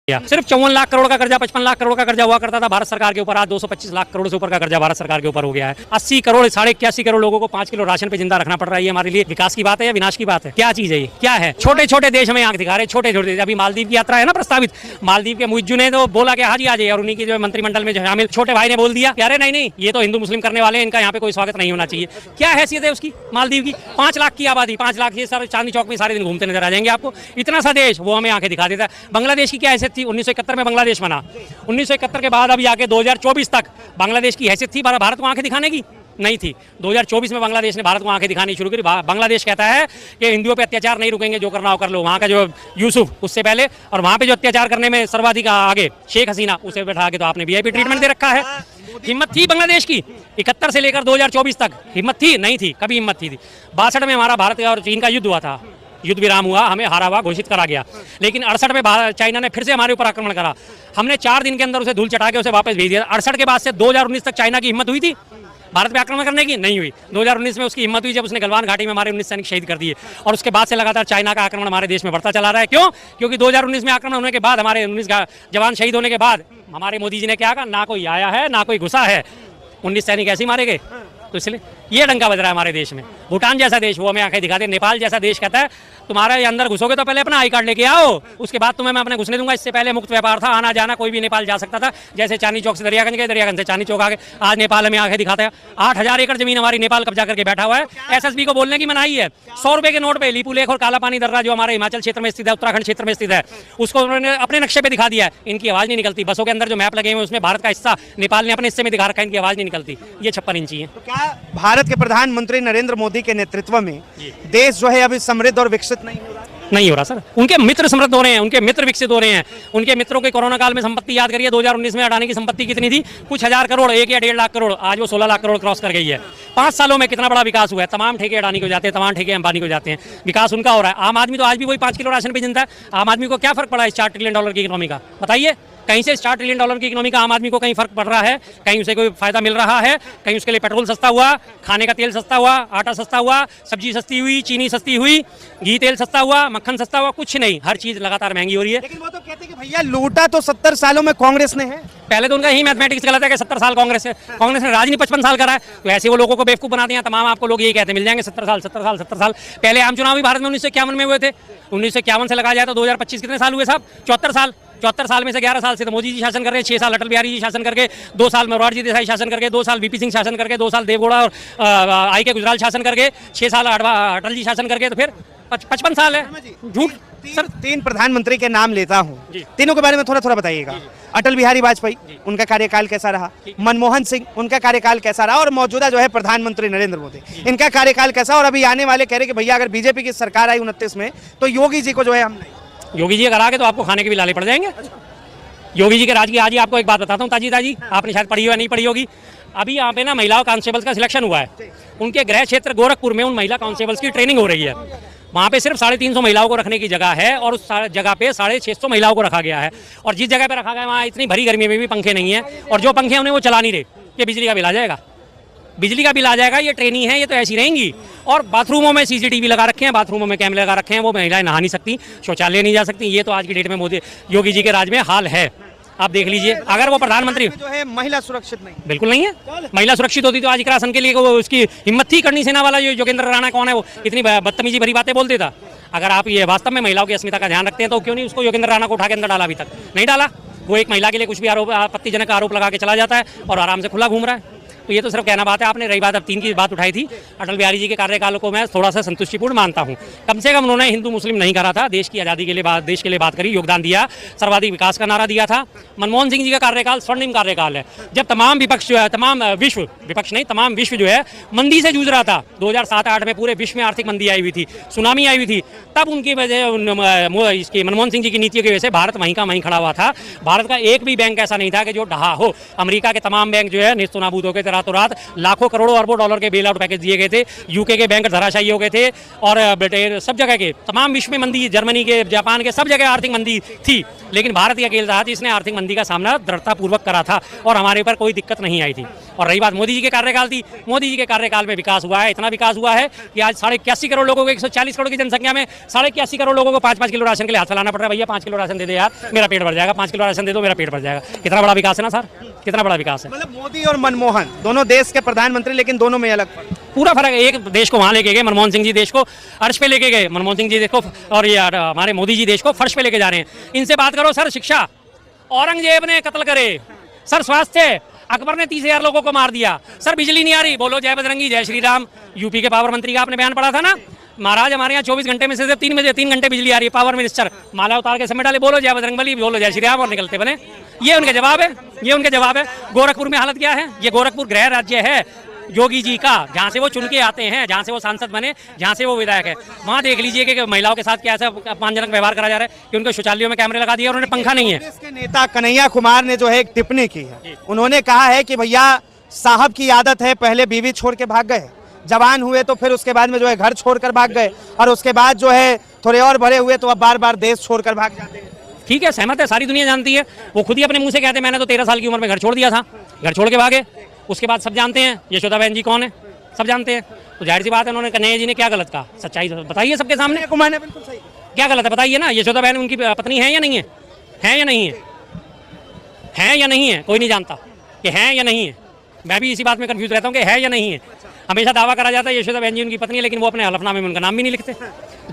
सिर्फ 54 लाख करोड़ का कर्जा, 55 लाख करोड़ का कर्जा हुआ करता था भारत सरकार के ऊपर, आज 225 लाख करोड़ से ऊपर का कर्जा भारत सरकार के ऊपर हो गया है। 80 करोड़ 81 करोड़ लोगों को 5 किलो राशन पे जिंदा रखना पड़ रहा है। ये हमारे लिए विकास की बात है या विनाश की बात है? क्या चीज है ये? क्या है? छोटे छोटे देश हमें आंख दिखा रहे, छोटे छोटे। अभी मालदीव की यात्रा है ना प्रस्तावित, मालदीव के मुइज्जू ने तो बोला कि हाजी आ जाइए, और उन्हीं की जो मंत्रिमंडल में शामिल छोटे भाई ने बोल दिया कि अरे नहीं, ये तो हिंदू मुस्लिम करने वाले हैं, इनका यहाँ पे कोई स्वागत नहीं होना चाहिए। क्या हैसियत है उसकी मालदीव की? 5 लाख की आबादी, 5 लाख, ये सारे चांदनी चौक में सारे दिन घूमते नजर आ जाएंगे आपको। इतना सा देश वो हमें आंखें दिखा देता है। बांग्लादेश की क्या हैसियत थी? 1971 में बांग्लादेश बना। 1971 के बाद अभी आके 2024 तक बांग्लादेश की हैसियत थी भारत को आंखें दिखाने की? नहीं थी। 2024 में बांग्लादेश ने भारत को आंखें दिखानी शुरू करी। बांग्लादेश कहता है कि हिंदुओं पे अत्याचार नहीं रुकेंगे, जो करना हो कर लो। वहाँ का जो यूसुफ उससे पहले, और वहाँ पे जो अत्याचार करने में सर्वाधिक आगे शेख हसीना, उसे बैठा के तो आपने वीआईपी ट्रीटमेंट दे रखा है। हिम्मत थी बांग्लादेश की 71 से लेकर 2024 तक? हिम्मत थी? नहीं थी। कभी हिम्मत थी? 62 में हमारा भारत और चीन का युद्ध हुआ था, युद्ध विराम हुआ, हमें हारा हुआ घोषित करा गया। लेकिन 68 में चाइना ने फिर से हमारे ऊपर आक्रमण करा, हमने 4 दिन के अंदर उसे धूल चटा के उसे वापस भेज दिया। 68 के बाद से 2019 तक चाइना की हिम्मत हुई थी भारत पे आक्रमण करने की? नहीं हुई। 2019 में उसकी हिम्मत हुई जब उसने गलवान घाटी में हमारे 19 सैनिक शहीद कर दिए, और उसके बाद से लगातार चाइना का आक्रमण हमारे देश में बढ़ता चला रहा है। क्यों? क्योंकि 2019 में आक्रमण होने के बाद, हमारे 19 जवान शहीद होने के बाद, हमारे मोदी जी ने क्या कहा? ना कोई आया है ना कोई घुसा है, 19 सैनिक ऐसे ही मारे गए। तो इसलिए ये डंका बज रहा है हमारे देश में। भूटान जैसा देश वो हमें आंखें दिखाते, नेपाल जैसा देश कहता है तुम्हारे अंदर घुसोगे तो पहले अपना आई कार्ड लेके आओ, उसके बाद तुम्हें मैं अपने घुसने दूंगा। इससे पहले मुक्त व्यापार था, आना जाना कोई भी नेपाल जा सकता था। जैसे चांदनी चौक से दरियागंज गए, दरियागंज से चांदनी चौक आ गए। आज नेपाल हमें आंखें दिखाता है। 8000 एकड़ जमीन हमारी नेपाल कब्जा करके बैठा हुआ है। एसएसबी को बोलने की मनाही है। 100 रुपए के नोट पे लीपू लेक और काला पानी दर्रा जो हमारे हिमाचल क्षेत्र में स्थित है, उत्तराखंड क्षेत्र में स्थित है, उसको उन्होंने अपने नक्शे पे दिखा दिया है। इनकी आवाज नहीं निकलती। बसों के अंदर जो मैप लगे हुए उसमें भारत का हिस्सा नेपाल ने अपने हिस्से में दिखा रखा है, इनकी आवाज नहीं निकलती। ये 56 इंची है। तो क्या भारत के प्रधानमंत्री नरेंद्र मोदी के नेतृत्व में देश जो है अभी समृद्ध और विकसित नहीं हो रहा? नहीं हो रहा सर। उनके मित्र समृद्ध हो रहे हैं, उनके मित्र विकसित हो रहे हैं। उनके मित्रों के कोरोना काल में संपत्ति याद करिए, 2019 में अडानी की संपत्ति कितनी थी? कुछ हजार करोड़, 1 या 1.5 लाख करोड़। आज वो 16 लाख करोड़ क्रॉस कर गई है। 5 सालों में कितना बड़ा विकास हुआ है। तमाम ठेके अडानी को जाते हैं, तमाम ठेके अंबानी को जाते हैं, विकास उनका हो रहा है। आम आदमी तो आज भी वही 5 किलो राशन पे जिंदा है। आम आदमी को क्या फर्क पड़ा इस 4 ट्रिलियन डॉलर की इकोनॉमी का? बताइए, कहीं से 4 ट्रिलियन डॉलर की इकोनॉमी का आम आदमी को कहीं फर्क पड़ रहा है? कहीं उसे कोई फायदा मिल रहा है? कहीं उसके लिए पेट्रोल सस्ता हुआ, खाने का तेल सस्ता हुआ, आटा सस्ता हुआ, सब्जी सस्ती हुई, चीनी सस्ती हुई, घी तेल सस्ता हुआ, मक्खन सस्ता हुआ? कुछ नहीं। हर चीज लगातार महंगी हो रही है। लेकिन वो तो कहते हैं कि भैया लूटा तो 70 सालों में कांग्रेस ने है। पहले तो उनका ही मैथमेटिक्स गलत है कि 70 साल कांग्रेस ने राज नहीं 55 साल करा है। तो ऐसे वो लोगों को बेवकूफ बनाते हैं। तमाम आपको लोग यही कहते हैं मिल जाएंगे 70 साल 70 साल 70 साल। पहले आम चुनाव भी भारत में 1951 में हुए थे। 1951 से लगाया जाए तो 2025 कितने साल हुए साहब? 74 साल। 74 साल में से 11 साल से तो मोदी जी शासन कर रहे हैं, 6 साल अटल बिहारी जी शासन करके, 2 साल मोरारजी देसाई शासन करके, 2 साल वीपी सिंह शासन करके, 2 साल देवगौड़ा और आई के गुजराल शासन करके, 6 साल अटल जी शासन करके, तो फिर 55 साल है। झूठ सर। 3 प्रधानमंत्री के नाम लेता हूँ, तीनों के बारे में थोड़ा थोड़ा बताइएगा। अटल बिहारी वाजपेयी, उनका कार्यकाल कैसा रहा? मनमोहन सिंह, उनका कार्यकाल कैसा रहा? और मौजूदा जो है प्रधानमंत्री नरेंद्र मोदी, इनका कार्यकाल कैसा? और अभी आने वाले कह रहे कि भैया अगर बीजेपी की सरकार आई 29 में तो योगी जी को जो है हम योगी जी अगर आ गए तो आपको खाने के भी लाले पड़ जाएंगे। योगी जी के राज की आज ही आपको एक बात बताता हूँ ताजी, आपने शायद पढ़ी हो या नहीं पढ़ी होगी। अभी यहाँ पे ना महिला कांस्टेबल्स का सिलेक्शन हुआ है। उनके गृह क्षेत्र गोरखपुर में उन महिला कांस्टेबल्स की ट्रेनिंग हो रही है। वहाँ पे सिर्फ 350 महिलाओं को रखने की जगह है, और उस जगह पे 650 महिलाओं को रखा गया है। और जिस जगह पे रखा गया है वहाँ इतनी भरी गर्मी में भी पंखे नहीं है, और जो पंखे उन्हें वो चला नहीं रहे। ये बिजली का बिल आ जाएगा, बिजली का बिल आ जाएगा। ये ट्रेनी है, ये तो ऐसी रहेंगी। और बाथरूमों में सीसीटीवी लगा रखे हैं, बाथरूमों में कैमरे लगा रखे हैं, वो महिलाएं नहा नहीं सकती, शौचालय नहीं जा सकती। ये तो आज की डेट में मोदी योगी जी के राज में हाल है। आप देख लीजिए, अगर वो प्रधानमंत्री जो है महिला सुरक्षित नहीं, बिल्कुल नहीं है। महिला सुरक्षित होती तो आज के राशन के लिए वो उसकी हिम्मत थी करनी। सेना वाला जो योगेंद्र राणा कौन है, वो इतनी बदतमीजी भरी बातें बोल देता। अगर आप ये वास्तव में महिलाओं की अस्मिता का ध्यान रखते हैं तो क्यों नहीं उसको योगेंद्र राणा को उठा के अंदर डाला? अभी तक नहीं डाला। वो एक महिला के लिए कुछ भी आपत्तिजनक आरोप लगा के चला जाता है और आराम से खुला घूम रहा है। तो ये तो सिर्फ कहना बात है। आपने रही बात अब 3 की बात उठाई थी, अटल बिहारी जी के कार्यकाल को मैं थोड़ा सा संतुष्टिपूर्ण मानता हूँ। कम से कम उन्होंने हिंदू मुस्लिम नहीं करा था, देश की आज़ादी के लिए देश के लिए बात करी, योगदान दिया, सर्वाधिक विकास का नारा दिया था। मनमोहन सिंह जी का कार्यकाल स्वर्णिम कार्यकाल है, जब तमाम विपक्ष जो है, तमाम विश्व जो है मंदी से जूझ रहा था। 2007-8 में पूरे विश्व में आर्थिक मंदी आई हुई थी, सुनामी आई हुई थी। तब उनकी वजह इसकी मनमोहन सिंह जी की नीतियों की वजह से भारत वहीं का वहीं खड़ा हुआ था। भारत का एक भी बैंक ऐसा नहीं था कि जो ढहा हो। अमेरिका के तमाम बैंक जो है नेस्तनाबूद हो गए थे रातों रात लाखों करोड़ों अरबों डॉलर के बेल आउट पैकेज दिए गए थे, यूके के बैंक धराशायी हो गए थे और ब्रिटेन सब जगह के तमाम विश्व में मंदी, जर्मनी के, जापान के, सब जगह आर्थिक मंदी थी, लेकिन भारत ही अकेला था जिसने आर्थिक मंदी का सामना दृढ़तापूर्वक करा था और हमारे ऊपर कोई दिक्कत नहीं आई थी। और रही बात मोदी जी के कार्यकाल की, मोदी जी के कार्यकाल में विकास हुआ है, इतना विकास हुआ है कि आज 81 करोड़ लोगों को, 140 करोड़ की जनसंख्या में 81 करोड़ लोगों को 5-5 किलो राशन के लिए हाथ फैलाना पड़ रहा है। भैया 5 किलो राशन दे दे यार, मेरा पेट भर जाएगा, 5 किलो राशन दे दो, मेरा पेट भर जाएगा। कितना बड़ा विकास है ना सर, कितना बड़ा विकास है। मतलब मोदी और मनमोहन दोनों देश के प्रधानमंत्री, लेकिन दोनों में अलग फर्क। पूरा फर्क है। एक देश को वहां लेके गए, मनमोहन सिंह जी देश को अर्श पे लेके गए, मनमोहन सिंह जी देश को, और ये हमारे मोदी जी देश को फर्श पे लेके जा रहे हैं। इनसे बात करो सर, शिक्षा औरंगजेब ने कत्ल करे, सर स्वास्थ्य अकबर ने 30,000 लोगों को मार दिया, सर बिजली नहीं आ रही, बोलो जय बजरंगी जय श्री राम। यूपी के पावर मंत्री का आपने बयान पढ़ा था ना, महाराज हमारे यहाँ 24 घंटे में से सिर्फ 3 घंटे बिजली आ रही है, पावर मिनिस्टर माला उतार के समय डाले, बोलो जय बजरंगबली, बोलो जय श्री राम और निकलते बने। ये उनके जवाब है, ये उनके जवाब है। गोरखपुर में हालत क्या है, ये गोरखपुर गृह राज्य है योगी जी का, जहाँ से वो चुन के आते हैं, जहाँ से वो सांसद बने, जहाँ से वो विधायक है। वहाँ देख लीजिए कि महिलाओं के साथ क्या ऐसा अपमानजनक व्यवहार करा जा रहा है कि उनके शौचालयों में कैमरे लगा दिए और उन्हें पंखा नहीं है। कांग्रेस के नेता कन्हैया कुमार ने जो है एक टिप्पणी की है, उन्होंने कहा है कि भैया साहब की आदत है, पहले बीवी छोड़ के भाग गए, जवान हुए तो फिर उसके बाद में जो है घर छोड़कर भाग गए, और उसके बाद जो है थोड़े और बड़े हुए तो अब बार बार देश छोड़कर भाग जाते हैं। ठीक है, सहमत है, सारी दुनिया जानती है। वो खुद ही अपने मुंह से कहते हैं मैंने तो 13 साल की उम्र में घर छोड़ दिया था, घर छोड़ के भागे। उसके बाद सब जानते हैं यशोदा बहन जी कौन है, सब जानते हैं। तो जाहिर सी बात है उन्होंने कन्हैया जी ने क्या गलत कहा, सच्चाई बताइए सबके सामने। कुमार ने बिल्कुल सही, क्या गलत है बताइए ना। यशोदा बहन उनकी पत्नी है या नहीं है, है या नहीं है, है या नहीं है, कोई नहीं जानता कि है या नहीं है। मैं भी इसी बात में कंफ्यूज रहता हूँ कि है या नहीं है। हमेशा दावा करा जाता है यशोदा बहन जी उनकी पत्नी है, लेकिन वो अपने हलफनामे में उनका नाम भी नहीं लिखते।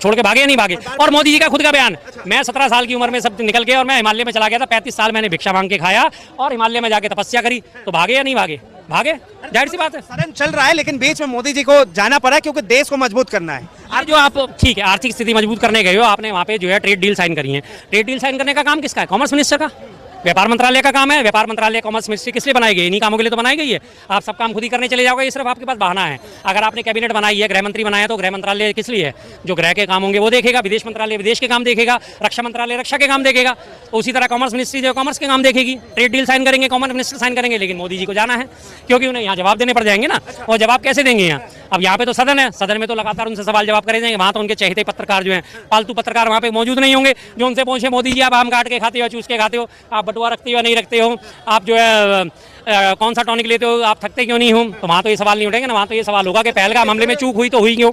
छोड़ के भागे या नहीं भागे। और मोदी जी का खुद का बयान, मैं 17 साल की उम्र में सब निकल के और मैं हिमालय में चला गया था, 35 साल मैंने भिक्षा मांग के खाया और हिमालय में जाके तपस्या करी। तो भागे या नहीं भागे, भागे, जाहिर सी बात है। सदन चल रहा है, लेकिन बीच में मोदी जी को जाना पड़ा क्योंकि देश को मजबूत करना है। आज जो आप ठीक है आर्थिक स्थिति मजबूत करने गए हो, आपने वहाँ पे जो है ट्रेड डील साइन करी है। ट्रेड डील साइन करने का काम किसका है, कॉमर्स मिनिस्टर का, व्यापार मंत्रालय का काम है। व्यापार मंत्रालय कॉमर्स मिनिस्ट्री किस लिए बनाई गई, इन्हीं कामों के लिए तो बनाई गई है। आप सब काम खुद ही करने चले जाओगे, ये सिर्फ आपके पास बहाना है। अगर आपने कैबिनेट बनाई है, गृह मंत्री बनाया, तो गृह मंत्रालय किस लिए है, जो गृह के काम होंगे वो देखेगा, विदेश मंत्रालय विदेश के काम देखेगा, रक्षा मंत्रालय रक्षा के काम देखेगा। उसी तरह कॉमर्स मिनिस्ट्री जो कॉमर्स के काम देखेगी। ट्रेड डील साइन करेंगे, कॉमर्स मिनिस्टर साइन करेंगे, लेकिन मोदी जी को जाना है क्योंकि उन्हें यहाँ जवाब देने पड़ जाएंगे ना। और जवाब कैसे देंगे यहाँ, अब यहाँ पे तो सदन है, सदन में तो लगातार उनसे सवाल जवाब करे जाएंगे। वहाँ तो उनके चहेते पत्रकार जो हैं, पालतू पत्रकार वहाँ पे मौजूद नहीं होंगे जो उनसे पूछे मोदी जी आप आम काट के खाते हो, चूस के खाते हो, आप बटुआ रखते हो या नहीं रखते हो, आप जो है कौन सा टॉनिक लेते हो, आप थकते क्यों नहीं हो। तो वहाँ तो ये सवाल नहीं उठेंगे ना, वहाँ तो ये सवाल होगा कि पहलगाम हमले में चूक हुई तो हुई क्यों।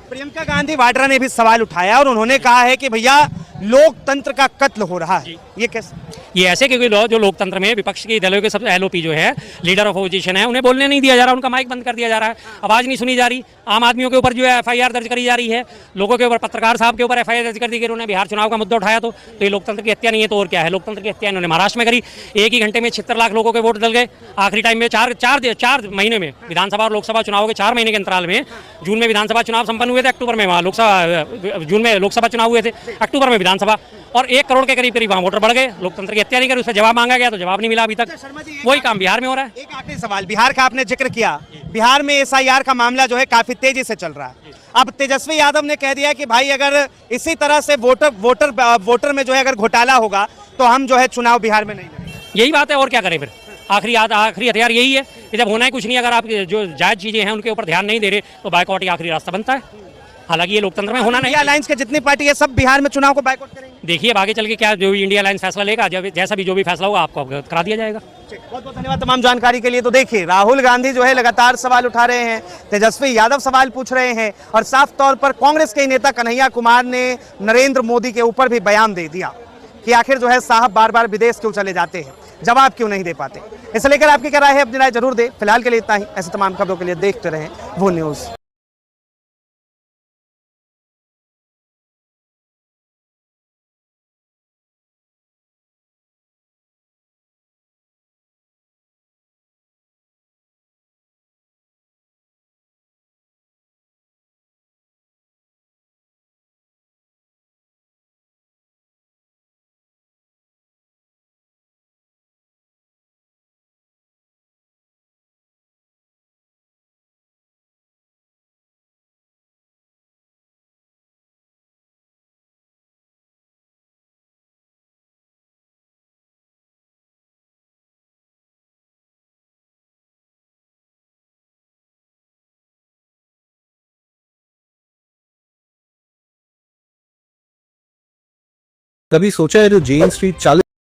प्रियंका गांधी वाड्रा ने भी सवाल उठाया और उन्होंने कहा है कि भैया लोकतंत्र का कत्ल हो रहा है। ये कैसे, ये ऐसे क्योंकि जो लोकतंत्र में विपक्ष के दलों के सब एलओपी जो है, लीडर ऑफ अपोजिशन है, उन्हें बोलने नहीं दिया जा रहा, उनका माइक बंद कर दिया जा रहा है, आवाज़ नहीं सुनी जा रही। आम आदमियों के ऊपर जो है एफआईआर दर्ज करी जा रही है, लोगों के ऊपर, पत्रकार साहब के ऊपर एफआईआर दर्ज कर दी गई, उन्होंने बिहार चुनाव का मुद्दा उठाया। तो ये लोकतंत्र की हत्या नहीं है तो और क्या है। लोकतंत्र की हत्या इन्होंने महाराष्ट्र में करी, एक ही घंटे में 76 लाख लोगों के वोट डल गए। आखिरी टाइम में चार महीने में विधानसभा और लोकसभा चुनाव के 4 महीने के अंतराल में, जून में विधानसभा चुनाव संपन्न हुए थे, अक्टूबर में वहाँ लोकसभा, जून में लोकसभा चुनाव हुए थे, अक्टूबर में विधानसभा, और 1 करोड़ के करीब करीब वहाँ वोटर बढ़ गए। लोकतंत्र की हत्या नहीं करी, उस पर जवाब मांगा गया तो जवाब नहीं मिला अभी तक। वही काम बिहार में हो रहा है। एक आखिरी सवाल, बिहार का आपने जिक्र किया, बिहार में एसआईआर का मामला जो है काफी तेजी से चल रहा है। अब तेजस्वी यादव ने कह दिया कि भाई अगर इसी तरह से वोटर में जो है अगर घोटाला होगा तो हम जो है चुनाव बिहार में नहीं लड़ेंगे। यही बात है, और क्या करें फिर। आखिरी हथियार यही है कि जब होना ही कुछ नहीं, अगर आप जो जायज चीजें हैं उनके ऊपर ध्यान नहीं दे रहे तो बायकॉट ही आखिरी रास्ता बनता है। हालांकि ये लोकतंत्र में होना नहीं। इंडिया अलायंस के जितनी पार्टी है सब बिहार में चुनाव को बायकॉट करेंगे। देखिए आगे चल के क्या जो भी इंडिया अलायंस फैसला लेगा, जैसा भी जो भी फैसला होगा आपको अवगत करा दिया जाएगा। बहुत बहुत धन्यवाद तमाम जानकारी के लिए। तो देखिए राहुल गांधी जो है लगातार सवाल उठा रहे हैं, तेजस्वी यादव सवाल पूछ रहे हैं, और साफ तौर पर कांग्रेस के नेता कन्हैया कुमार ने नरेंद्र मोदी के ऊपर भी बयान दे दिया कि आखिर जो है साहब बार बार विदेश क्यों चले जाते हैं, जवाब क्यों नहीं दे पाते। इसे लेकर आपकी क्या राय है, अपनी राय जरूर दे। फिलहाल के लिए इतना ही। ऐसे तमाम खबरों के लिए देखते रहें वो न्यूज़। कभी सोचा है जो जेन स्ट्रीट 40